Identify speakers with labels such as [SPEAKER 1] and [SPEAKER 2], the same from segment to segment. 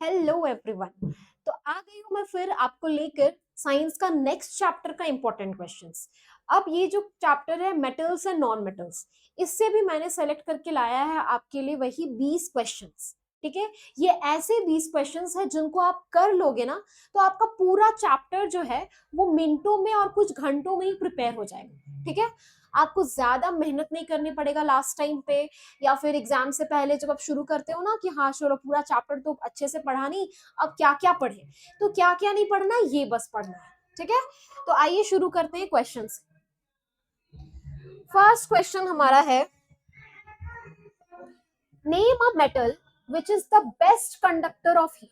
[SPEAKER 1] Hello everyone. तो आ गई हूँ मैं फिर आपको लेकर साइंस का नेक्स्ट चैप्टर का इंपॉर्टेंट क्वेश्चंस। अब ये जो चैप्टर है मेटल्स एंड नॉन मेटल्स, इससे भी मैंने सेलेक्ट करके लाया है आपके लिए वही 20 क्वेश्चंस। ठीक है, ये ऐसे 20 क्वेश्चंस है जिनको आप कर लोगे ना तो आपका पूरा चैप्टर जो है वो मिनटों में और कुछ घंटों में ही प्रिपेयर हो जाएगा। ठीक है, आपको ज्यादा मेहनत नहीं करनी पड़ेगा लास्ट टाइम पे, या फिर एग्जाम से पहले जब आप शुरू करते हो ना कि हाँ चलो पूरा चैप्टर तो अच्छे से पढ़ा नहीं, अब क्या क्या पढ़े। तो क्या क्या नहीं पढ़ना, ये बस पढ़ना है। ठीक है, तो आइए शुरू करते हैं क्वेश्चन से। फर्स्ट क्वेश्चन हमारा है, name a metal which is the best conductor of heat.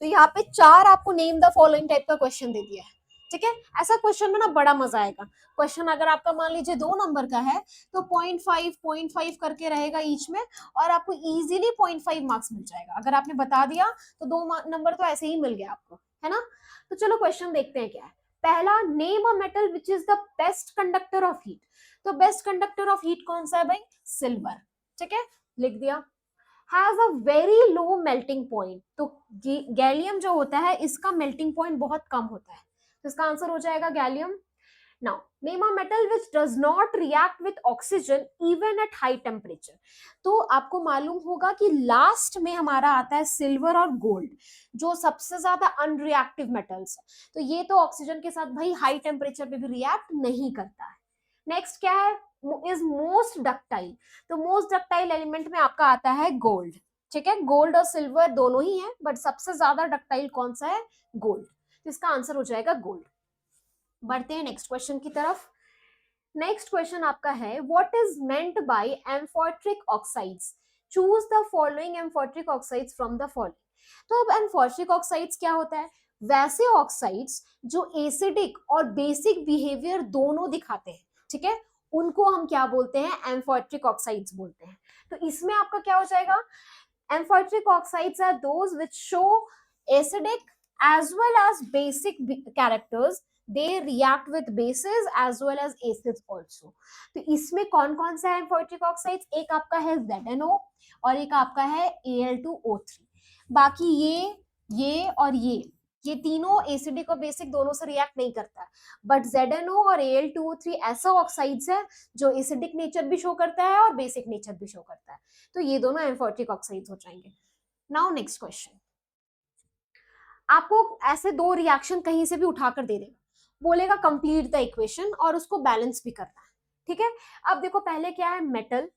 [SPEAKER 1] तो यहाँ पे चार आपको नेम द फॉलोइंग टाइप का क्वेश्चन दे दिया है। ठीक है, ऐसा क्वेश्चन में ना बड़ा मजा आएगा। क्वेश्चन अगर आपका मान लीजिए 2 नंबर का है तो 0.5 करके रहेगा ईच में, और आपको इजीली 0.5 मार्क्स मिल जाएगा। अगर आपने बता दिया तो 2 नंबर तो ऐसे ही मिल गया आपको, है ना। तो चलो क्वेश्चन देखते हैं क्या है। पहला, name a metal which is the best conductor of heat. तो बेस्ट कंडक्टर ऑफ हीट कौन सा है भाई? सिल्वर। ठीक है, लिख दिया। Has a very low melting point. तो गैलियम जो होता है इसका मेल्टिंग पॉइंट बहुत कम होता है, तो इसका आंसर हो जाएगा gallium. Now name a metal which does not react with oxygen even at high temperature. तो आपको मालूम होगा कि लास्ट में हमारा आता है सिल्वर और गोल्ड, जो सबसे ज्यादा अनरिएक्टिव मेटल्स है। तो ये तो ऑक्सीजन के साथ भाई हाई टेम्परेचर पे भी रिएक्ट नहीं करता है। नेक्स्ट क्या है, इज मोस्ट डक्टाइल। तो मोस्ट डक्टाइल एलिमेंट में आपका आता है गोल्ड। ठीक है, गोल्ड और सिल्वर दोनों ही है, बट सबसे ज्यादा डक्टाइल कौन सा है? गोल्ड। तो इसका आंसर हो जाएगा गोल्ड। बढ़ते हैं नेक्स्ट क्वेश्चन की तरफ। नेक्स्ट क्वेश्चन आपका है, what is meant by amphoteric oxides. Choose the following amphoteric oxides from the following. तो अब एम्फोर्ट्रिक ऑक्साइड्स क्या होता है? वैसे ऑक्साइड्स जो एसिडिक और बेसिक बिहेवियर दोनों दिखाते हैं। ठीक है, उनको हम क्या बोलते हैं? एम्फोर्ट्रिक ऑक्साइड्स बोलते हैं। तो इसमें आपका क्या हो जाएगा? Amphoteric oxides are those which show acidic as well as basic characters. They react with bases as well as acids also. तो इसमें कौन कौन सा है एम्फोर्ट्रिक ऑक्साइड्स? एक आपका है ZnO और एक आपका है Al2O3। बाकी ये और ये तीनों एसिडिक और बेसिक दोनों से रिएक्ट नहीं करता, बट ZnO और Al2O3 ऐसा ऑक्साइड्स है जो एसिडिक नेचर भी शो करता है और बेसिक नेचर भी शो करता है। तो ये दोनों एम्फोर्ट्रिक ऑक्साइड्स हो जाएंगे। नाउ नेक्स्ट क्वेश्चन, आपको ऐसे दो रिएक्शन कहीं से भी उठाकर दे देगा, बोलेगा कंप्लीट द इक्वेशन और उसको बैलेंस भी करना है। ठीक है, अब देखो पहले क्या है, मेटल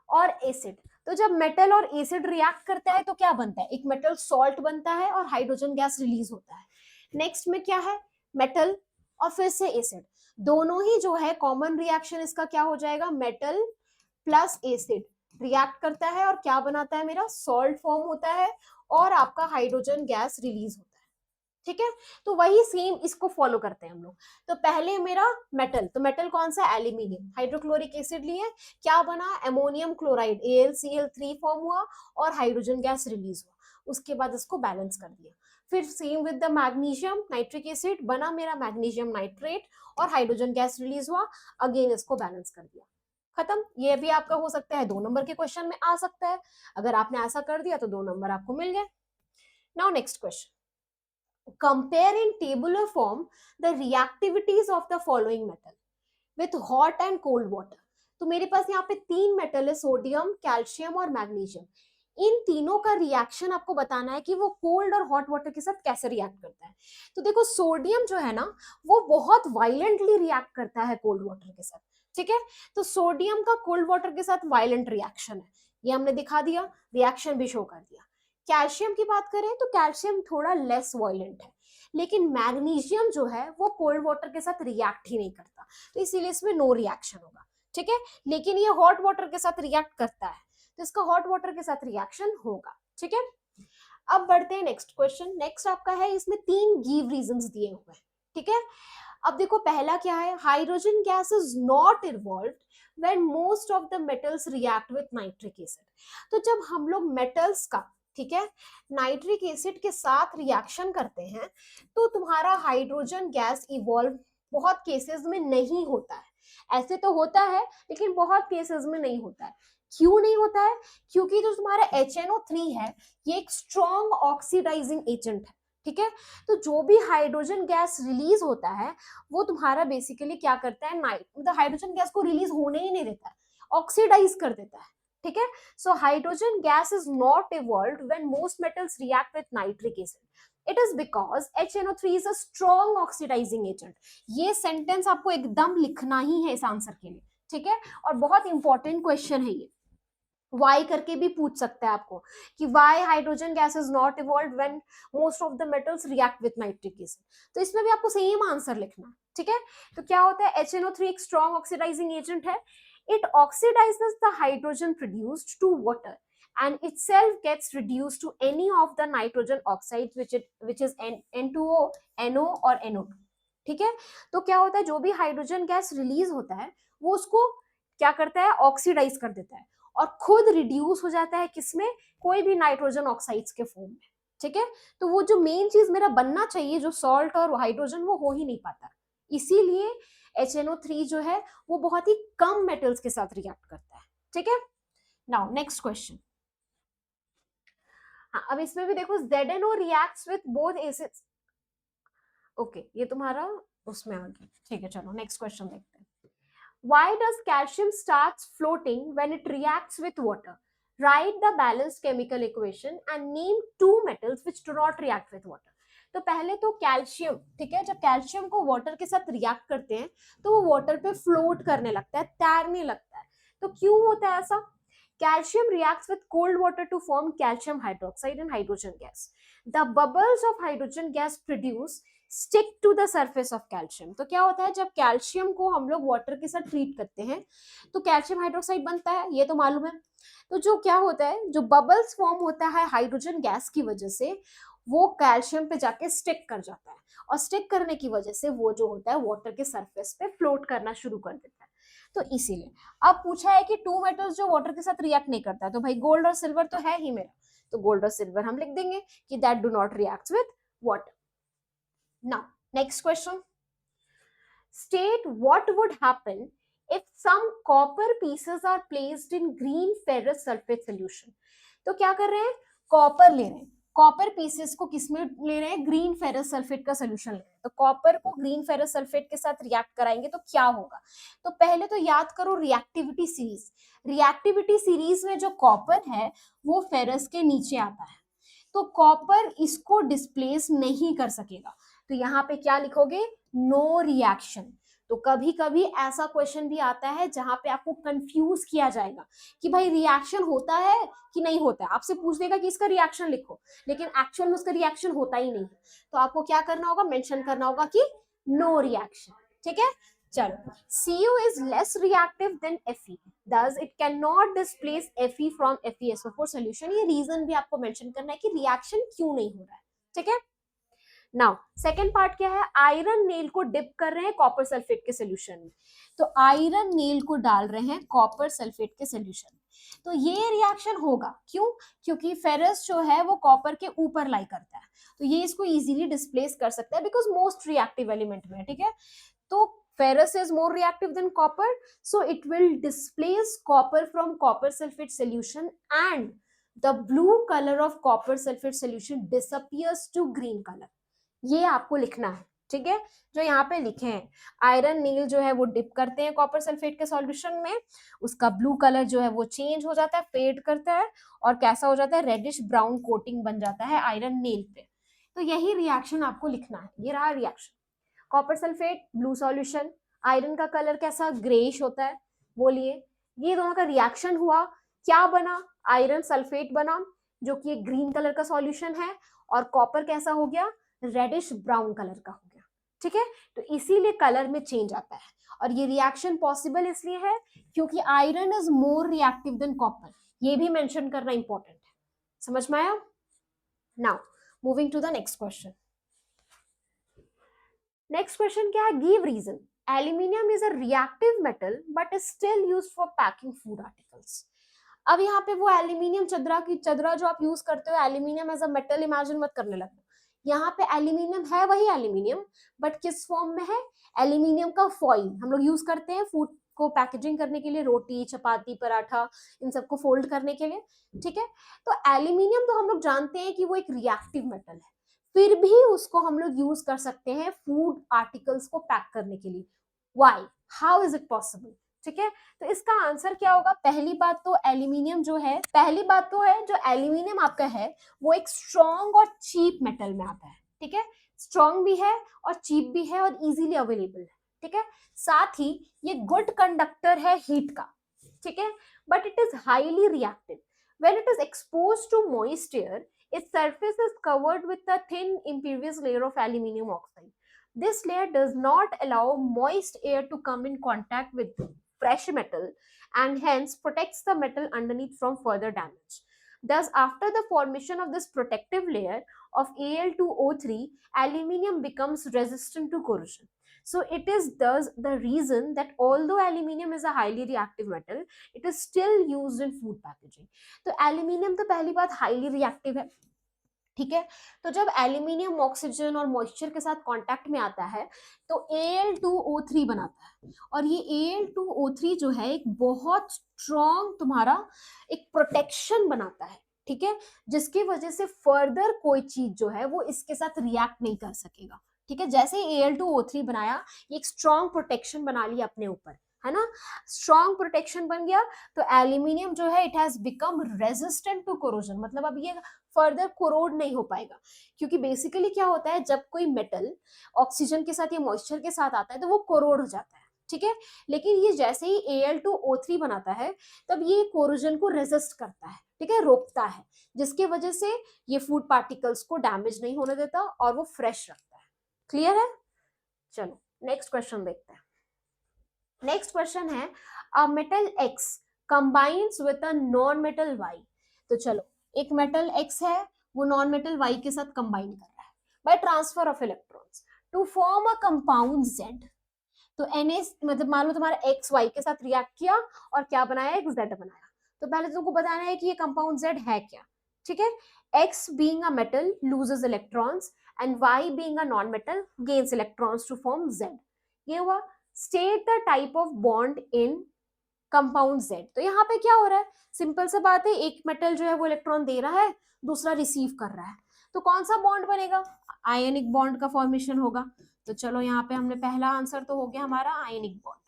[SPEAKER 1] और एसिड। तो जब मेटल और एसिड रिएक्ट करता है तो क्या बनता है? एक मेटल सॉल्ट बनता है और हाइड्रोजन गैस रिलीज होता है। नेक्स्ट में क्या है, मेटल और फिर से एसिड, दोनों ही जो है कॉमन रिएक्शन इसका क्या हो जाएगा? मेटल प्लस एसिड रिएक्ट करता है और क्या बनाता है? मेरा सॉल्ट फॉर्म होता है और आपका हाइड्रोजन गैस रिलीज होता है। ठीक है, तो वही सेम इसको फॉलो करते हैं हम लोग। तो पहले मेरा मेटल, तो मेटल कौन सा? एल्यूमिनियम। हाइड्रोक्लोरिक एसिड लिए, क्या बना? अमोनियम क्लोराइड AlCl3 फॉर्म हुआ और हाइड्रोजन गैस रिलीज हुआ। उसके बाद इसको बैलेंस कर दिया। फिर same with the magnesium nitric acid, बना मेरा मैग्नीशियम नाइट्रेट और हाइड्रोजन गैस रिलीज हुआ। अगेन इसको बैलेंस कर दिया, खत्म। ये भी आपका हो सकता है 2 नंबर के क्वेश्चन में आ सकता है। अगर आपने ऐसा कर दिया तो 2 नंबर आपको मिल गए। Now next question, compare in tabular form the reactivities of the following metal with hot and cold water। तो मेरे पास यहाँ पे 3 मेटल है, सोडियम, कैल्शियम और मैग्नीशियम। इन तीनों का रिएक्शन आपको बताना है कि वो कोल्ड और हॉट वाटर के साथ कैसे रिएक्ट करता है। तो देखो सोडियम जो है ना वो बहुत वायलेंटली रिएक्ट करता है कोल्ड वाटर के साथ। ठीक है, तो सोडियम का कोल्ड वाटर के साथ वायलेंट रिएक्शन है, ये हमने दिखा दिया, रिएक्शन भी शो कर दिया। कैल्शियम की बात करें तो कैल्शियम थोड़ा लेस वायलेंट है, लेकिन मैग्नीशियम जो है वो कोल्ड वाटर के साथ रिएक्ट ही नहीं करता, तो इसीलिए इसमें नो रिएक्शन होगा। ठीक है, लेकिन ये हॉट वाटर के साथ रिएक्ट करता है, तो इसका हॉट वाटर के साथ रिएक्शन होगा। ठीक है, अब बढ़ते हैं नेक्स्ट क्वेश्चन। नेक्स्ट आपका है, इसमें 3 रीजंस दिए हुए हैं। ठीक है, अब देखो पहला क्या है, hydrogen gas is not involved when most of the metals react with nitric acid. तो जब हम लोग मेटल्स का, ठीक है, नाइट्रिक एसिड के साथ रिएक्शन करते हैं तो तुम्हारा हाइड्रोजन गैस इवॉल्व बहुत केसेस में नहीं होता है। ऐसे तो होता है लेकिन बहुत केसेस में नहीं होता है। क्यों नहीं होता है? क्योंकि जो तुम्हारा HNO3 है ये एक स्ट्रॉन्ग ऑक्सीडाइजिंग एजेंट है, ठीक है। तो जो भी हाइड्रोजन गैस रिलीज होता है वो तुम्हारा बेसिकली क्या करता है, मतलब हाइड्रोजन गैस को रिलीज होने ही नहीं देता है, ऑक्सीडाइज कर देता है, ठीक है। So hydrogen gas is not evolved when most metals react with nitric acid, it is because HNO3 is a strong oxidising agent. ये सेंटेंस आपको एकदम लिखना ही है इस आंसर के लिए, ठीक है। और बहुत इंपॉर्टेंट क्वेश्चन है ये, वाई करके भी पूछ सकता है आपको कि Y hydrogen gas is not evolved when most of the metals react with nitric acid. तो इसमें भी आपको सेम आंसर लिखना है, ठीक है। तो क्या होता है, HNO3 एक स्ट्रॉन्ग ऑक्सीडाइजिंग एजेंट है, it oxidises the hydrogen produced to water and itself gets reduced to any of the nitrogen oxides which is N2O, NO और NO2, ठीक है। तो क्या होता है, जो भी हाइड्रोजन गैस रिलीज होता है वो उसको क्या करता है, ऑक्सीडाइज कर देता है और खुद रिड्यूस हो जाता है किसमें, कोई भी नाइट्रोजन ऑक्साइड्स के फॉर्म में, ठीक है। तो वो जो मेन चीज मेरा बनना चाहिए जो सॉल्ट और हाइड्रोजन, वो हो ही नहीं पाता, इसीलिए HNO3 जो है वो बहुत ही कम मेटल्स के साथ रिएक्ट करता है, ठीक है। Now next question. हाँ, अब इसमें भी देखो ZNO reacts with both acids. Okay, ये तुम्हारा उसमें आ गया, ठीक है। चलो नेक्स्ट क्वेश्चन देखते हैं। Why does calcium starts floating when it reacts with water? Write the balanced chemical equation and name two metals which do not react with water. तो पहले तो कैल्शियम, ठीक है, जब कैल्शियम को वाटर के साथ रिएक्ट करते हैं तो वो वाटर पे फ्लोट करने लगता है, तैरने लगता है। तो क्यों होता है ऐसा? Calcium reacts with cold water to form calcium hydroxide and hydrogen gas. The bubbles of hydrogen gas produced stick to the surface of calcium. तो क्या होता है, जब कैल्शियम को हम लोग वाटर के साथ ट्रीट करते हैं तो कैल्शियम हाइड्रोक्साइड बनता है, ये तो मालूम है। तो जो क्या होता है, जो बबल्स फॉर्म होता है हाइड्रोजन गैस की वजह से, वो कैल्शियम पे जाके स्टिक कर जाता है और स्टिक करने की वजह से वो जो होता है वाटर के सरफेस पे फ्लोट करना शुरू कर देता है। तो इसीलिए अब पूछा है कि टू मेटल्स जो वाटर के साथ रिएक्ट नहीं करता है, तो भाई गोल्ड और सिल्वर तो है ही मेरा, तो गोल्ड और सिल्वर हम लिख देंगे कि that do not react with water. Now, next question. State what would happen if some copper pieces are placed in green ferrous sulfate solution. तो क्या कर रहे हैं, कॉपर ले रहे हैं, कॉपर पीसेस को किसमें ले रहे हैं, ग्रीन फेरस सल्फेट का सोल्यूशन ले रहे हैं। तो कॉपर को ग्रीन फेरस सल्फेट के साथ रिएक्ट कराएंगे तो क्या होगा? तो पहले तो याद करो रिएक्टिविटी सीरीज, रिएक्टिविटी सीरीज में जो कॉपर है वो फेरस के नीचे आता है, तो कॉपर इसको डिस्प्लेस नहीं कर सकेगा। तो यहाँ पे क्या लिखोगे, नो रिएक्शन। तो कभी कभी ऐसा क्वेश्चन भी आता है जहां पे आपको कंफ्यूज किया जाएगा कि भाई रिएक्शन होता है कि नहीं होता है, आपसे पूछ देगा कि इसका रिएक्शन लिखो, लेकिन एक्चुअल में उसका रिएक्शन होता ही नहीं। तो आपको क्या करना होगा, मेंशन करना होगा कि नो रिएक्शन, ठीक है। चलो, Cu is less reactive than Fe, thus it cannot displace Fe from FeSO4 solution। ये रीजन भी आपको मेंशन करना है कि रिएक्शन क्यों नहीं हो रहा है, ठीक है। नाउ सेकेंड पार्ट क्या है, आयरन नेल को डिप कर रहे हैं कॉपर सल्फेट के सोल्यूशन में। तो आयरन नेल को डाल रहे हैं कॉपर सल्फेट के सोल्यूशन में, तो ये रिएक्शन होगा, क्यों? क्योंकि फेरस जो है वो कॉपर के ऊपर लाई करता है, तो ये इसको इजीली डिस्प्लेस कर सकता है बिकॉज मोस्ट रिएक्टिव एलिमेंट में, ठीक है। तो ferrous is more reactive than copper, so it will displace copper from copper sulfate solution and the blue color of copper sulfate solution disappears to green color। ये आपको लिखना है, ठीक है। जो यहाँ पे लिखे हैं, आयरन नील जो है वो डिप करते हैं कॉपर सल्फेट के सॉल्यूशन में, उसका ब्लू कलर जो है वो चेंज हो जाता है, फेड करता है और कैसा हो जाता है, रेडिश ब्राउन कोटिंग बन जाता है आयरन नील पे। तो यही रिएक्शन आपको लिखना है, ये रहा reaction, copper sulphate blue solution, iron का कलर कैसा ग्रेइश होता है, बोलिए ये दोनों का रिएक्शन हुआ, क्या बना, आयरन सल्फेट बना जो कि एक ग्रीन कलर का सॉल्यूशन है, और कॉपर कैसा हो गया, रेडिश ब्राउन कलर का हो गया, ठीक है। तो इसीलिए कलर में चेंज आता है, और ये रिएक्शन पॉसिबल इसलिए है क्योंकि iron is more reactive than copper, ये भी मेंशन करना इंपॉर्टेंट है, समझ में आया। Now moving to the next question. Next question क्या है, give reason aluminium is a reactive metal but is still used for packing food articles. अब यहाँ पे वो एल्यूमिनियम चदरा जो आप यूज करते हो, aluminium as a metal imagine मत करने लगो। यहाँ पे एल्यूमिनियम है वही एल्यूमिनियम, बट किस फॉर्म में है, एल्यूमिनियम का फॉइल हम लोग यूज करते हैं फूड इसको पैकेजिंग करने के लिए, रोटी, चपाती, पराठा, इन सबको फोल्ड करने के लिए, ठीक है। तो एल्यूमिनियम तो हम लोग जानते हैं कि वो एक रिएक्टिव मेटल है, फिर भी उसको हम लोग यूज कर सकते हैं फूड आर्टिकल्स को पैक करने के लिए। Why, how is it possible, ठीक है। तो इसका आंसर क्या होगा? पहली बात तो एल्यूमिनियम जो है, पहली बात तो है जो एल्यूमिनियम आपका है वो एक स्ट्रॉन्ग और चीप मेटल में आता है, ठीक है। स्ट्रॉन्ग भी है और चीप भी है और इजीली अवेलेबल है, ठीक है। साथ ही ये गुड कंडक्टर है हीट का, ठीक है, but it is highly reactive. When it is exposed to moisture, its surface is covered with a thin impervious layer of aluminum oxide. This layer does not allow moist air to come in contact with fresh metal and hence protects the metal underneath from further damage. Thus, after the formation of this protective layer of Al2O3, aluminium becomes resistant to corrosion. So, it is thus the reason that although aluminium is a highly reactive metal, it is still used in food packaging. तो aluminium तो पहली बात highly reactive है, ठीक है। तो जब aluminium oxygen और मॉइस्चर के साथ कांटेक्ट में आता है तो Al2O3 बनाता है, और ये Al2O3 जो है एक बहुत स्ट्रॉन्ग तुम्हारा एक प्रोटेक्शन बनाता है, ठीक है, जिसकी वजह से फर्दर कोई चीज जो है वो इसके साथ रिएक्ट नहीं कर सकेगा, ठीक है। जैसे ही Al2O3 बनाया, ये एक स्ट्रॉन्ग प्रोटेक्शन बना लिया अपने ऊपर, है ना, स्ट्रॉन्ग प्रोटेक्शन बन गया। तो एल्यूमिनियम जो है it has become resistant to corrosion, मतलब अब ये फर्दर कोरोड नहीं हो पाएगा, क्योंकि बेसिकली क्या होता है जब कोई मेटल ऑक्सीजन के साथ या मॉइस्चर के साथ आता है तो वो कोरोड हो जाता है, ठीक है। लेकिन ये जैसे ही Al2O3 बनाता है तब ये कोरोजन को रेजिस्ट करता है, ठीक है, रोकता है, जिसके वजह से ये फूड पार्टिकल्स को डैमेज नहीं होने देता और वो फ्रेश रखता है। क्लियर है? चलो नेक्स्ट क्वेश्चन देखते हैं। नेक्स्ट क्वेश्चन है a metal X combines with a non metal Y। तो चलो, एक मेटल X है वो नॉन मेटल Y के साथ कंबाइन कर रहा है by transfer of electrons to form a compound Z। तो Na मतलब मान लो तुम्हारा X Y के साथ रिएक्ट किया और क्या बनाया, एक Z बनाया। तो पहले तुमको बताना है कि ये कंपाउंड Z है क्या, ठीक है। X being a metal loses electrons and Y being a non-metal gains electrons to form Z। ये हुआ। State the type of bond in compound Z। तो यहाँ पे क्या हो रहा है, सिंपल सा बात है, एक मेटल जो है वो इलेक्ट्रॉन दे रहा है, दूसरा रिसीव कर रहा है, तो कौन सा बॉन्ड बनेगा, आयनिक बॉन्ड का फॉर्मेशन होगा। तो चलो यहाँ पे हमने पहला आंसर तो हो गया हमारा आयनिक बॉन्ड,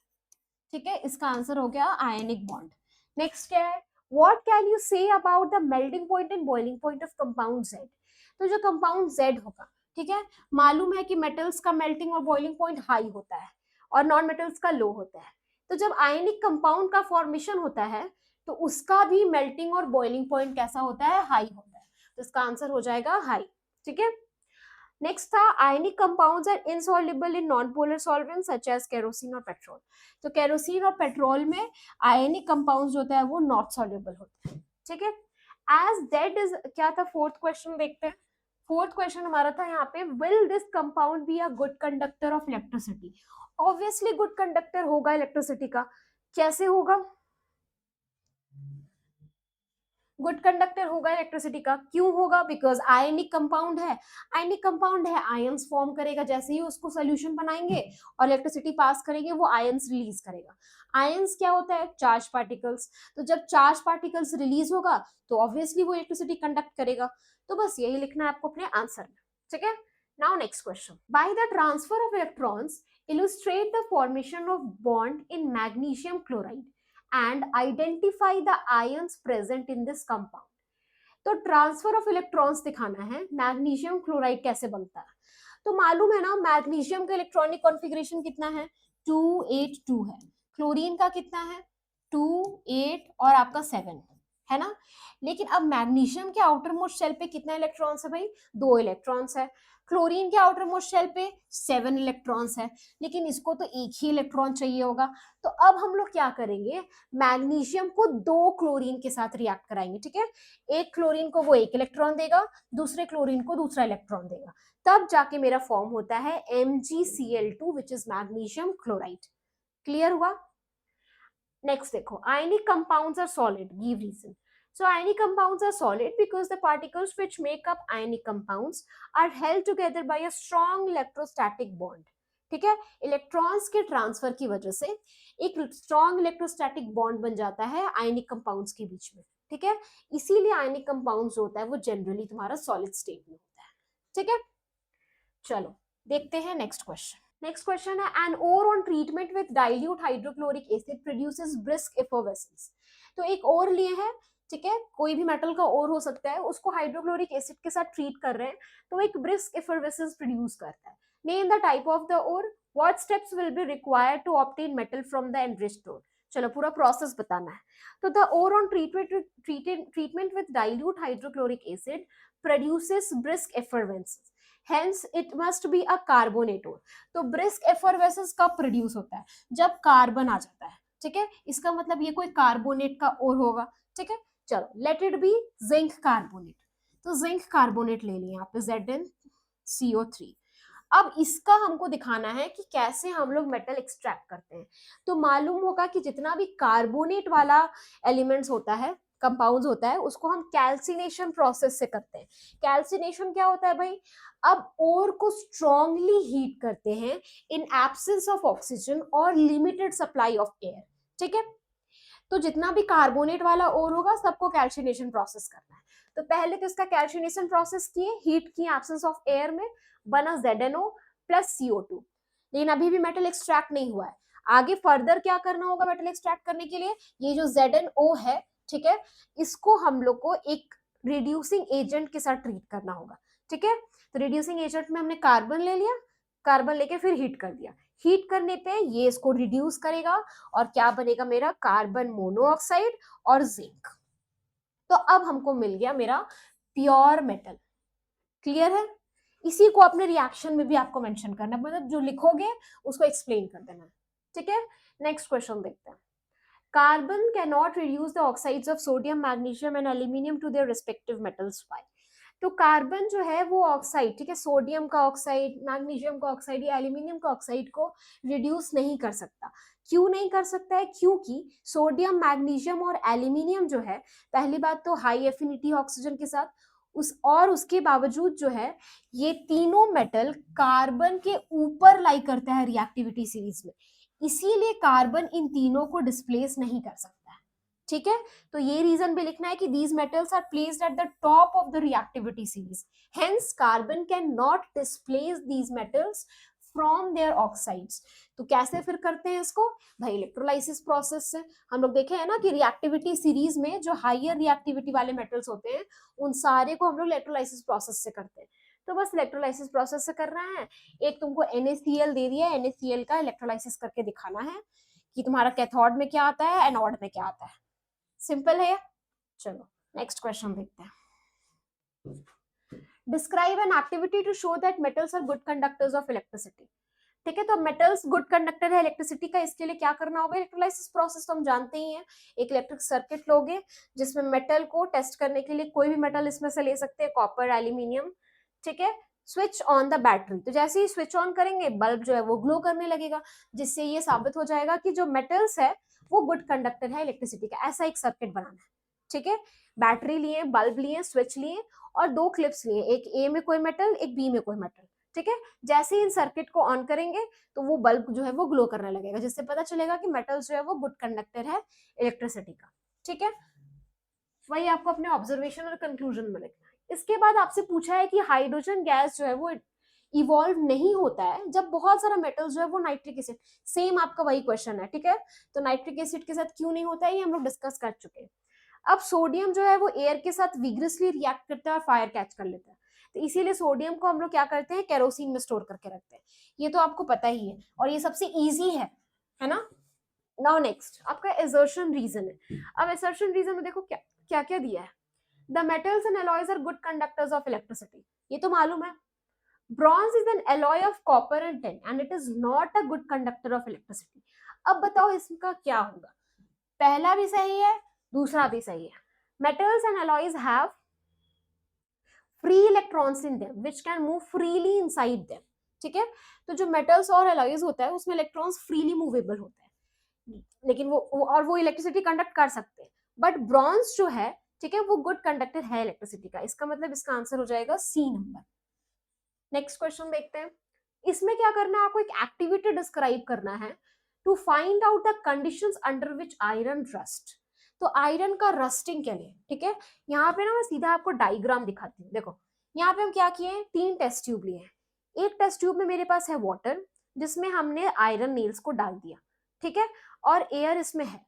[SPEAKER 1] ठीक है, इसका आंसर हो गया आयनिक बॉन्ड। नेक्स्ट क्या है, what can you say about the melting point and boiling point of compound Z। तो जो कंपाउंड Z होगा, ठीक है, मालूम है कि मेटल्स का मेल्टिंग और बॉइलिंग पॉइंट हाई होता है और नॉन मेटल्स का लो होता है। तो जब आयनिक कंपाउंड का फॉर्मेशन होता है तो उसका भी मेल्टिंग और बॉइलिंग पॉइंट कैसा होता है, हाई होता है। तो इसका आंसर हो जाएगा हाई, ठीक है। नेक्स्ट था ionic compounds are insoluble in non polar solvents such as kerosene और पेट्रोल। तो केरोसिन और पेट्रोल में आयनिक कंपाउंड्स होता है वो नॉट सॉल्युबल होता है, ठीक है। एज दैट इज क्या था, फोर्थ क्वेश्चन देखते हैं। फोर्थ क्वेश्चन हमारा था यहाँ पे, will this compound be a good conductor of electricity. Obviously good conductor होगा इलेक्ट्रिसिटी का। कैसे होगा, गुड कंडक्टर होगा इलेक्ट्रिसिटी का, क्यों होगा, बिकॉज आयनिक कंपाउंड है, आयनिक कंपाउंड है, आयंस फॉर्म करेगा, जैसे ही उसको सोल्यूशन बनाएंगे और इलेक्ट्रिसिटी पास करेंगे वो आयंस रिलीज करेगा। आयंस क्या होता है, चार्ज पार्टिकल्स। तो जब चार्ज पार्टिकल्स रिलीज होगा तो ऑब्वियसली वो इलेक्ट्रिसिटी कंडक्ट करेगा। तो बस यही लिखना है आपको अपने आंसर में, ठीक है। Now next question, by the transfer of electrons illustrate the formation of bond in magnesium chloride and identify the ions present in this compound। तो ट्रांसफर ऑफ इलेक्ट्रॉन्स दिखाना है, मैग्नीशियम क्लोराइड कैसे बनता है। तो मालूम है ना, मैग्नीशियम का इलेक्ट्रॉनिक कॉन्फ़िगरेशन कितना है, 282 है। क्लोरीन का कितना है, 2 8 और आपका 7 है ना। लेकिन अब मैग्नीशियम के आउटर मोस्ट शेल पे कितना इलेक्ट्रॉन्स है भाई, 2 इलेक्ट्रॉन्स है। क्लोरीन के आउटर मोस्ट शेल पे 7 इलेक्ट्रॉन्स है, लेकिन इसको तो एक ही इलेक्ट्रॉन चाहिए होगा। तो अब हम लोग क्या करेंगे, मैग्नीशियम को 2 क्लोरीन के साथ रिएक्ट कराएंगे, ठीक है। एक क्लोरीन को वो एक इलेक्ट्रॉन देगा, दूसरे क्लोरीन को दूसरा इलेक्ट्रॉन देगा, तब जाके मेरा फॉर्म होता है MgCl2 which is magnesium chloride. Clear हुआ। नेक्स्ट देखो, ionic compounds are solid, give reason. So ionic compounds are solid because the particles which make up ionic compounds are held together by a strong electrostatic bond. ठीक है, electrons के transfer की वजह से एक strong electrostatic bond बन जाता है आयनिक कंपाउंड्स के बीच में, ठीक है, इसीलिए आयनिक कंपाउंड्स जो होता है वो जनरली तुम्हारा सॉलिड स्टेट में होता है, ठीक है। चलो देखते हैं नेक्स्ट क्वेश्चन। नेक्स्ट क्वेश्चन है an ore on treatment with dilute hydrochloric acid produces brisk effervescence. तो एक ओर लिए हैं, ठीक है, कोई भी मेटल का ओर हो सकता है, उसको हाइड्रोक्लोरिक एसिड के साथ ट्रीट कर रहे हैं तो एक ब्रिस्क एफर्वेसेंस प्रोड्यूस करता है। Name the type of the ore, what steps will be required to obtain metal from the enriched ore. चलो पूरा प्रोसेस बताना है। तो the ore on treatment with dilute hydrochloric acid produces brisk effervescence, hence it must be a carbonate ore. तो brisk एफर्वेसेंस कब produce होता है, जब कार्बन आ जाता है, ठीक है, इसका मतलब ये कोई कार्बोनेट का ओर होगा, ठीक है। चलो let it be zinc carbonate, तो जिंक कार्बोनेट ले लिया आप ZnCO3। अब इसका हमको दिखाना है कि कैसे हम लोग मेटल एक्सट्रैक्ट करते हैं। तो मालूम होगा कि जितना भी कार्बोनेट वाला एलिमेंट्स होता है, कंपाउंड्स होता है, उसको हम कैल्सिनेशन प्रोसेस से करते हैं। कैल्सिनेशन क्या होता है भाई, अब ओर को स्ट्रांगली हीट करते हैं इन एब्सेंस ऑफ ऑक्सीजन और लिमिटेड सप्लाई ऑफ एयर, ठीक है। तो जितना भी कार्बोनेट वाला ओर होगा सबको कैल्सिनेशन प्रोसेस करना है। तो पहले तो इसका कैल्सिनेशन प्रोसेस किए, हीट किए एब्सेंस ऑफ एयर में, बना ZnO प्लस CO2। लेकिन अभी भी मेटल एक्सट्रैक्ट नहीं हुआ है, आगे फर्दर क्या करना होगा मेटल एक्सट्रैक्ट करने के लिए, ये जो ZnO है, ठीक है, इसको हम लोग को एक रिड्यूसिंग एजेंट के साथ ट्रीट करना होगा, ठीक है। तो रिड्यूसिंग एजेंट में हमने कार्बन ले लिया, कार्बन लेके फिर हीट कर दिया, हीट करने पे ये इसको रिड्यूस करेगा और क्या बनेगा मेरा, कार्बन मोनोऑक्साइड और जिंक। तो अब हमको मिल गया मेरा प्योर मेटल। क्लियर है? इसी को अपने रिएक्शन में भी आपको मेंशन करना, मतलब जो लिखोगे उसको एक्सप्लेन कर देना, ठीक है। नेक्स्ट क्वेश्चन देखते हैं। Carbon can not reduce the oxides of sodium, magnesium and aluminium to their respective metals by. तो कार्बन जो है वो ऑक्साइड, ठीक है, सोडियम का ऑक्साइड, मैग्नीशियम का ऑक्साइड या एल्यूमिनियम का ऑक्साइड को रिड्यूस नहीं कर सकता। क्यों नहीं कर सकता है, क्योंकि सोडियम, मैग्नीशियम और एल्यूमिनियम जो है, पहली बात तो हाई एफिनिटी ऑक्सीजन के साथ, उसके बावजूद जो है ये तीनों मेटल कार्बन के ऊपर लाई करता है रिएक्टिविटी सीरीज में, इसीलिए कार्बन इन तीनों को डिस्प्लेस नहीं कर सकता है, ठीक है। तो ये रीजन भी लिखना है कि these metals are placed at the top of the reactivity series, hence carbon can not displace these metals from their oxides। तो कैसे फिर करते हैं इसको भाई, इलेक्ट्रोलाइसिस प्रोसेस से। हम लोग देखे हैं ना कि रिएक्टिविटी सीरीज में जो हायर रिएक्टिविटी वाले मेटल्स होते हैं उन सारे को हम लोग इलेक्ट्रोलाइसिस प्रोसेस से करते हैं। तो बस इलेक्ट्रोलाइसिस प्रोसेस से कर रहे हैं, एक तुमको NaCl दे दिया है, NaCl का इलेक्ट्रोलाइसिस करके दिखाना है कि तुम्हारा कैथोड में क्या आता है, एनोड में क्या आता है। सिंपल है। चलो नेक्स्ट क्वेश्चन देखते हैं। Describe an activity to show that metals are good conductors of electricity. ठीक है, तो मेटल्स गुड कंडक्टर है इलेक्ट्रिसिटी का, इसके लिए क्या करना होगा, इलेक्ट्रोलाइसिस प्रोसेस तो हम जानते ही हैं। एक इलेक्ट्रिक सर्किट लोगे जिसमें मेटल को टेस्ट करने के लिए कोई भी मेटल इसमें से ले सकते हैं, कॉपर, एल्यूमिनियम, ठीक है। स्विच ऑन द बैटरी, तो जैसे ही स्विच ऑन करेंगे बल्ब जो है वो ग्लो करने लगेगा, जिससे ये साबित हो जाएगा कि जो मेटल्स है वो गुड कंडक्टर है इलेक्ट्रिसिटी का। ऐसा एक सर्किट बनाना है, ठीक है। बैटरी लिए, बल्ब लिए, स्विच लिए और दो क्लिप्स लिए, एक ए में कोई मेटल, एक बी में कोई मेटल, ठीक है। जैसे ही इन सर्किट को ऑन करेंगे तो वो बल्ब जो है वो ग्लो करने लगेगा, जिससे पता चलेगा कि मेटल जो है वो गुड कंडक्टर है इलेक्ट्रिसिटी का, ठीक है। वही आपको अपने ऑब्जर्वेशन और कंक्लूजन में लिखना है। इसके बाद आपसे पूछा है कि हाइड्रोजन गैस जो है वो इवॉल्व नहीं होता है जब बहुत सारा मेटल जो है वो नाइट्रिक एसिड, सेम आपका वही क्वेश्चन है, ठीक है। तो नाइट्रिक एसिड के साथ क्यों नहीं होता है ये हम लोग डिस्कस कर चुके हैं। अब सोडियम जो है वो एयर के साथ विग्रसली रिएक्ट करता है और फायर कैच कर लेता है, तो इसीलिए सोडियम को हम लोग क्या करते हैं, केरोसिन में स्टोर करके रखते हैं। ये तो आपको पता ही है और ये सबसे इजी है ना। नाउ नेक्स्ट आपका एसर्शन रीजन है। अब एसर्शन रीजन में देखो क्या क्या क्या दिया है। The metals and alloys are good conductors of electricity, ये तो मालूम है। Bronze is an alloy of copper and tin and it is not a good conductor of electricity. अब बताओ इसका क्या होगा, पहला भी सही है, दूसरा भी सही है। Metals and alloys have free electrons in them which can move freely inside them, ठीक है। तो जो मेटल्स और एलॉयज होता है उसमें इलेक्ट्रॉन्स फ्रीली मूवेबल होते हैं, लेकिन वो इलेक्ट्रिसिटी कंडक्ट कर सकते हैं। बट ब्रॉन्ज जो है, ठीक है, वो गुड कंडक्टर है इलेक्ट्रिसिटी का, इसका मतलब इसका आंसर हो जाएगा सी नंबर। नेक्स्ट क्वेश्चन देखते हैं। इसमें क्या करना है, आपको एक एक्टिविटी डिस्क्राइब करना है to find out the conditions under which iron rust. तो आयरन का रस्टिंग के लिए, ठीक है, यहाँ पे ना मैं सीधा आपको डायग्राम दिखाती हूँ। देखो यहाँ पे हम क्या किए हैं, 3 टेस्ट ट्यूब लिए हैं। एक टेस्ट ट्यूब में मेरे पास है वाटर, जिसमें हमने आयरन नेल्स को डाल दिया, ठीक है, और एयर इसमें है।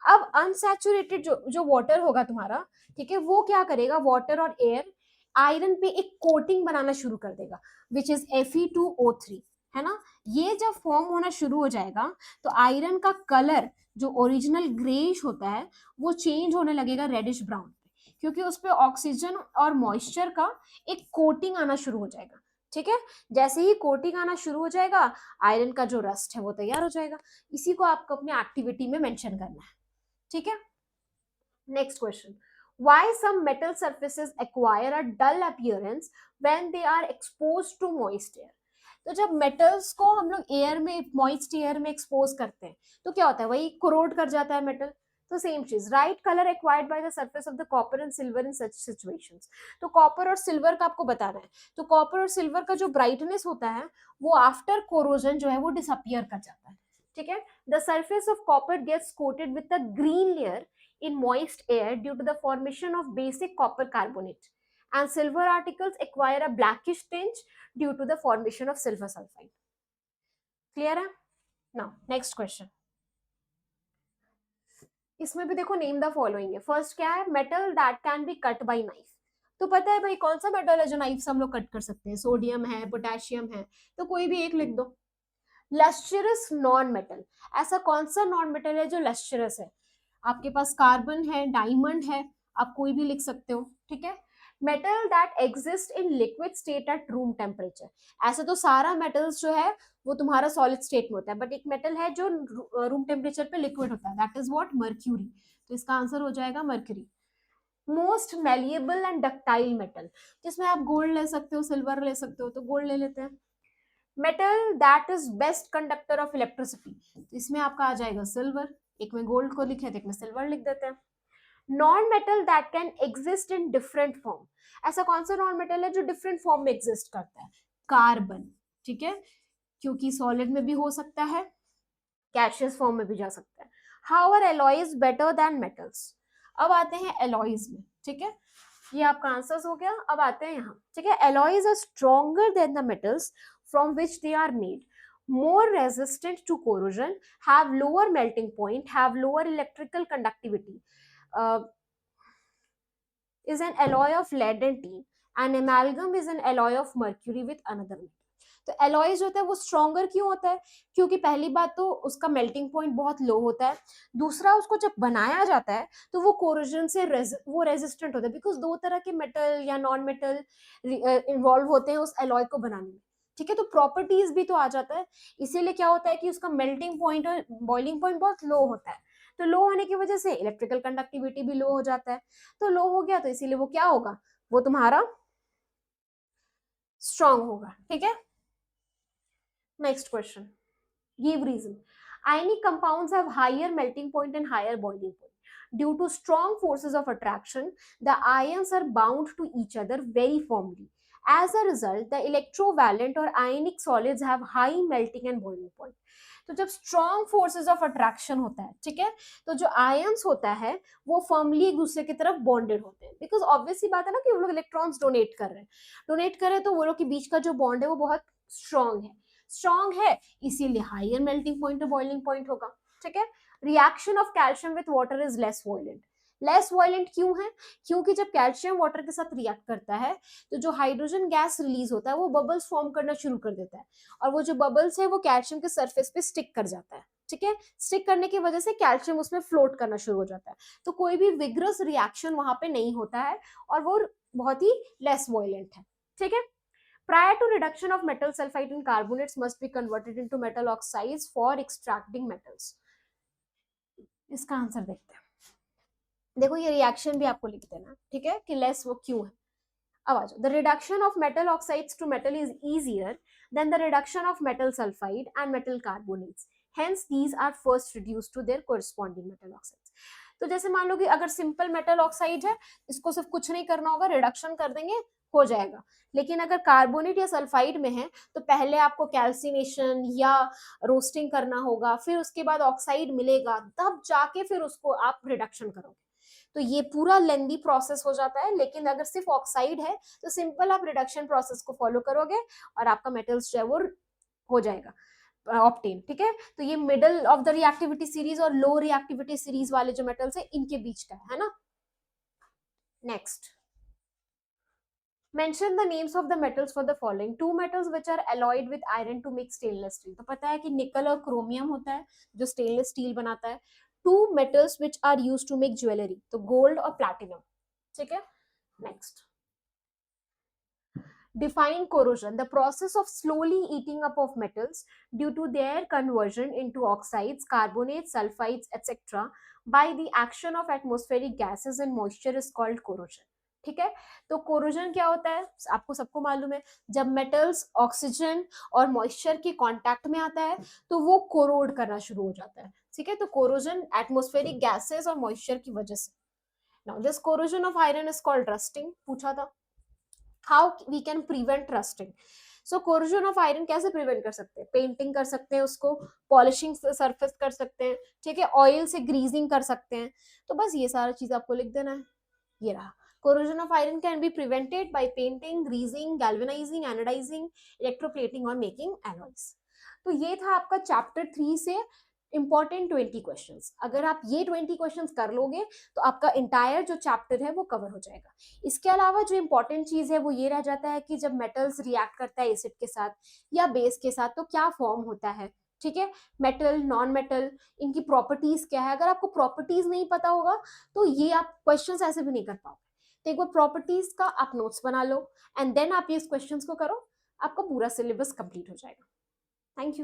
[SPEAKER 1] अब अनसैचुरेटेड जो जो वाटर होगा तुम्हारा, ठीक है, वो क्या करेगा, वाटर और एयर आयरन पे एक कोटिंग बनाना शुरू कर देगा, विच इज Fe2O3, है ना। ये जब फॉर्म होना शुरू हो जाएगा तो आयरन का कलर जो ओरिजिनल ग्रेइश होता है वो चेंज होने लगेगा रेडिश ब्राउन पे, क्योंकि उस पे ऑक्सीजन और मॉइस्चर का एक कोटिंग आना शुरू हो जाएगा, ठीक है। जैसे ही कोटिंग आना शुरू हो जाएगा, आयरन का जो रस्ट है वो तैयार हो जाएगा। इसी को आपको अपनी एक्टिविटी में मेंशन करना है, ठीक है। Next question, why some metal surfaces acquire a dull appearance when they are exposed to moist air। तो जब मेटल्स को हम लोग एयर में, मॉइस्ट एयर में एक्सपोज करते हैं तो क्या होता है, वही कोरोड कर जाता है मेटल। तो सेम चीज, right colour acquired by the surface of the copper and silver in such situations. तो कॉपर और सिल्वर का आपको बताना है, तो कॉपर और सिल्वर का जो ब्राइटनेस होता है वो आफ्टर कोरोजन जो है वो डिसअपियर कर जाता है, ठीक है। The surface of copper gets coated with a green layer in moist air due to the formation of basic copper carbonate, and silver articles acquire a blackish tinge due to the formation of silver sulfide। clear है। now next question, इसमें भी देखो name the following है। First क्या है, metal that can be cut by knife. तो पता है भाई कौन सा मेटल है जो नाइफ से हम लोग कट कर सकते हैं, सोडियम है, पोटेशियम है, तो कोई भी एक लिख दो। लस्चरस नॉन मेटल, ऐसा कौन सा नॉन मेटल है जो लस्चरस है, आपके पास कार्बन है, डायमंड है, आप कोई भी लिख सकते हो, ठीक है। Metal that exist in liquid state at room temperature, ऐसे तो सारा मेटल्स जो है वो तुम्हारा सॉलिड स्टेट में होता है, बट एक मेटल है जो रूम टेम्परेचर पे लिक्विड होता है, दैट इज व्हाट, मर्क्यूरी। तो इसका आंसर हो जाएगा mercury. Most malleable and ductile metal, जिसमें आप गोल्ड ले सकते हो, सिल्वर ले सकते हो, तो गोल्ड ले लेते हैं। Metal that is best conductor of electricity, तो इसमें आपका आ जाएगा सिल्वर। एक में गोल्ड को लिखे तो एक में सिल्वर लिख देते हैं। Non metal that can exist in different form, ऐसा कौन सा नॉन मेटल है जो डिफरेंट फॉर्म में एग्जिस्ट करता है, कार्बन, ठीक है, क्योंकि सॉलिड में भी हो सकता है, गैसियस फॉर्म में भी जा सकता है। However alloys better than metals. अब आते हैं एलॉयज में, ठीक है, ये आपका आंसर हो गया। अब आते हैं यहाँ, ठीक है, alloys are stronger than the metals from which they are made, more resistant to corrosion, have lower melting point, have lower electrical conductivity, uh, is an alloy of lead and tin, and amalgam is an alloy of mercury with another metal। तो alloy जो होता है वो stronger क्यों होता है, क्योंकि पहली बात तो उसका मेल्टिंग पॉइंट बहुत लो होता है, दूसरा उसको जब बनाया जाता है तो वो कोरोजन से वो रेजिस्टेंट होता है, बिकॉज दो तरह के मेटल या नॉन मेटल इन्वॉल्व होते हैं उस एलॉय को बनाने में, ठीक है। तो प्रॉपर्टीज भी तो आ जाता है, इसीलिए क्या होता है कि उसका मेल्टिंग पॉइंट और बॉइलिंग पॉइंट बहुत लो होता है, तो लो होने की वजह से इलेक्ट्रिकल कंडक्टिविटी भी लो हो जाता है, तो लो हो गया तो इसीलिए वो क्या होगा, वो तुम्हारा स्ट्रॉन्ग होगा, ठीक है। Next question, give reason. Ionic compounds have higher melting point and higher boiling point. Due to strong forces of attraction, the ions are bound to each other very firmly. As a result, the electrovalent or ionic solids have high melting and boiling point. तो जब strong forces of attraction होता है, ठीक है, तो जो ions होता है वो फर्मली एक दूसरे की तरफ बॉन्डेड होते हैं, बिकॉज ऑब्वियसली बात है ना कि वो लोग इलेक्ट्रॉन्स डोनेट कर रहे हैं, तो वो लोग के बीच का जो बॉन्ड है वो बहुत स्ट्रॉन्ग है, इसीलिए हायर मेल्टिंग पॉइंट और बॉइलिंग पॉइंट होगा, ठीक है। Reaction of calcium with water is less violent क्यों है, क्योंकि जब कैल्शियम वाटर के साथ रिएक्ट करता है तो जो हाइड्रोजन गैस रिलीज होता है वो बबल्स फॉर्म करना शुरू कर देता है, और वो जो बबल्स है वो कैल्शियम के सरफेस पे स्टिक कर जाता है, ठीक है। स्टिक करने की वजह से कैल्शियम उसमें फ्लोट करना शुरू हो जाता है, तो कोई भी विग्रस रिएक्शन वहां पे नहीं होता है और वो बहुत ही लेस वायलेंट है, ठीक है। Prior to reduction of metal sulfide in carbonates must be converted into metal oxides for extracting metals। इसका आंसर देखते हैं, देखो ये रिएक्शन भी आपको लिख देना, ठीक है, कि लेस वो क्यों है। अब आ जाओ, the reduction of metal oxides to metal is easier than the reduction of metal sulphide and metal carbonates, hence these are first reduced to their corresponding metal oxides. तो जैसे मान लो कि अगर सिंपल मेटल ऑक्साइड है, इसको सिर्फ कुछ नहीं करना होगा, रिडक्शन कर देंगे, हो जाएगा। लेकिन अगर कार्बोनेट या सल्फाइड में है तो पहले आपको कैल्सिनेशन या रोस्टिंग करना होगा, फिर उसके बाद ऑक्साइड मिलेगा, तब जाके फिर उसको आप रिडक्शन करोगे। तो ये पूरा लेंदी प्रोसेस हो जाता है। लेकिन अगर सिर्फ ऑक्साइड है तो सिंपल आप रिडक्शन प्रोसेस को फॉलो करोगे और आपका मेटल्स जो है वो हो जाएगा ऑप्टेन। ठीक है, तो ये middle of the reactivity series और लो रिएक्टिविटी सीरीज वाले जो मेटल्स है इनके बीच का है ना। Next, mention the names of the metals for the following two metals which are alloyed with iron to make stainless steel। तो पता है कि निकल और क्रोमियम होता है जो स्टेनलेस स्टील बनाता है। Two metals which are used to make jewellery, तो गोल्ड और प्लैटिनम। ठीक है, next, define corrosion, the process of slowly eating up of metals due to their conversion into oxides, carbonates, sulfides, etc. by the action of atmospheric gases and moisture is called corrosion। ठीक है, तो corrosion क्या होता है आपको सबको मालूम है, जब मेटल्स ऑक्सीजन और मॉइस्चर के कांटेक्ट में आता है तो वो कोरोड करना शुरू हो जाता है। ठीक है, तो कोरोजन एटमॉस्फेरिक गैसेस और मॉइस्चर की वजह से। Now this corrosion of iron is called rusting, पूछा था। How we can prevent rusting, so corrosion of iron कैसे प्रिवेंट कर सकते हैं, पेंटिंग कर सकते हैं उसको, पॉलिशिंग सरफेस कर सकते हैं, ठीक है, ऑयल से ग्रीजिंग कर सकते हैं। तो बस ये सारा चीज आपको लिख देना है। ये रहा, corrosion of iron can be prevented by painting, greasing, galvanizing, anodizing, electroplating और making alloys। तो ये था आपका चैप्टर 3 से इंपॉर्टेंट 20 क्वेश्चंस। अगर आप ये 20 क्वेश्चंस कर लोगे तो आपका इंटायर जो चैप्टर है वो कवर हो जाएगा। इसके अलावा जो इंपॉर्टेंट चीज है वो ये रह जाता है कि जब मेटल्स रिएक्ट करता है एसिड के साथ या बेस के साथ तो क्या फॉर्म होता है। ठीक है, मेटल, नॉन मेटल, इनकी प्रॉपर्टीज क्या है। अगर आपको प्रॉपर्टीज नहीं पता होगा तो ये आप क्वेश्चंस ऐसे भी नहीं कर पाओगे। तो एक बार प्रॉपर्टीज का आप नोट्स बना लो एंड देन आप ये क्वेश्चंस को करो, आपका पूरा सिलेबस कंप्लीट हो जाएगा। Thank you.